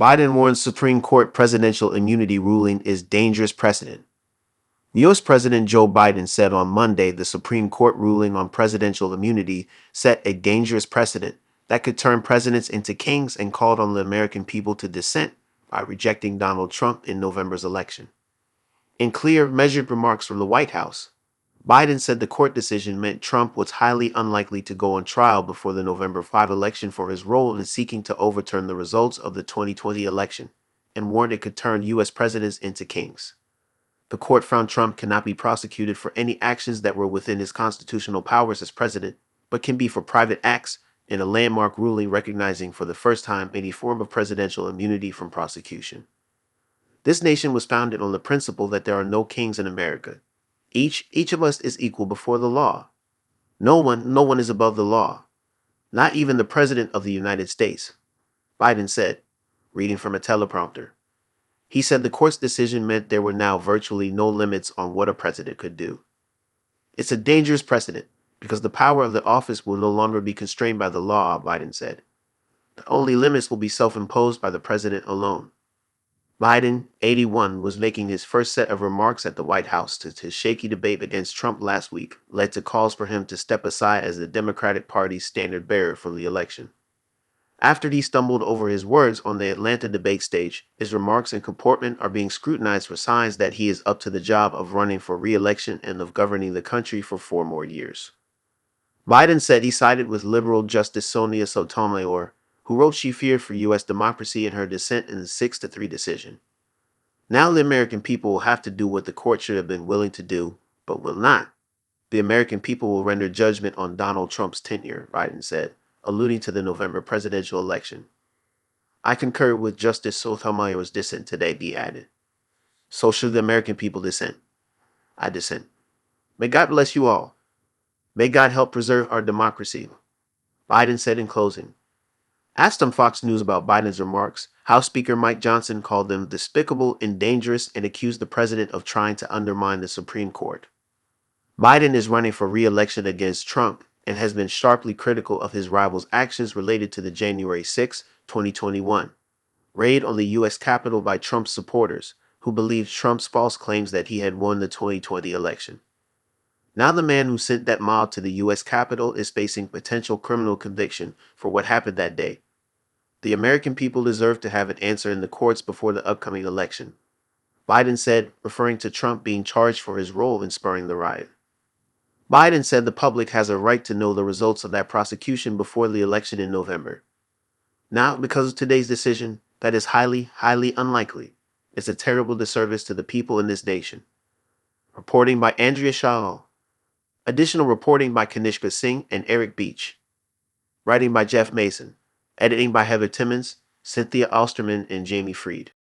Biden warns Supreme Court presidential immunity ruling is dangerous precedent. U.S. President Joe Biden said on Monday the Supreme Court ruling on presidential immunity set a dangerous precedent that could turn presidents into kings and called on the American people to dissent by rejecting Donald Trump in November's election. In clear, measured remarks from the White House, Biden said the court decision meant Trump was highly unlikely to go on trial before the November 5 election for his role in seeking to overturn the results of the 2020 election, and warned it could turn U.S. presidents into kings. The court found Trump cannot be prosecuted for any actions that were within his constitutional powers as president, but can be for private acts, in a landmark ruling recognizing for the first time any form of presidential immunity from prosecution. This nation was founded on the principle that there are no kings in America. Each of us is equal before the law. No one is above the law. Not even the President of the United States, Biden said, reading from a teleprompter. He said the court's decision meant there were now virtually no limits on what a president could do. It's a dangerous precedent because the power of the office will no longer be constrained by the law, Biden said. The only limits will be self-imposed by the president alone. Biden, 81, was making his first set of remarks at the White House as his shaky debate against Trump last week led to calls for him to step aside as the Democratic Party's standard bearer for the election. After he stumbled over his words on the Atlanta debate stage, his remarks and comportment are being scrutinized for signs that he is up to the job of running for re-election and of governing the country for 4 more years. Biden said he sided with liberal Justice Sonia Sotomayor, who wrote she feared for U.S. democracy in her dissent in the 6-3 decision. Now the American people will have to do what the court should have been willing to do, but will not. The American people will render judgment on Donald Trump's tenure, Biden said, alluding to the November presidential election. I concur with Justice Sotomayor's dissent today, he added. So should the American people dissent. I dissent. May God bless you all. May God help preserve our democracy, Biden said in closing. Asked on Fox News about Biden's remarks, House Speaker Mike Johnson called them despicable and dangerous and accused the president of trying to undermine the Supreme Court. Biden is running for re-election against Trump and has been sharply critical of his rival's actions related to the January 6, 2021 raid on the U.S. Capitol by Trump's supporters, who believed Trump's false claims that he had won the 2020 election. Now the man who sent that mob to the U.S. Capitol is facing potential criminal conviction for what happened that day. The American people deserve to have an answer in the courts before the upcoming election, Biden said, referring to Trump being charged for his role in spurring the riot. Biden said the public has a right to know the results of that prosecution before the election in November. Now, because of today's decision, that is highly unlikely. It's a terrible disservice to the people in this nation. Reporting by Andrea Shaw. Additional reporting by Kanishka Singh and Eric Beach. Writing by Jeff Mason. Editing by Heather Timmons, Cynthia Osterman, and Jamie Freed.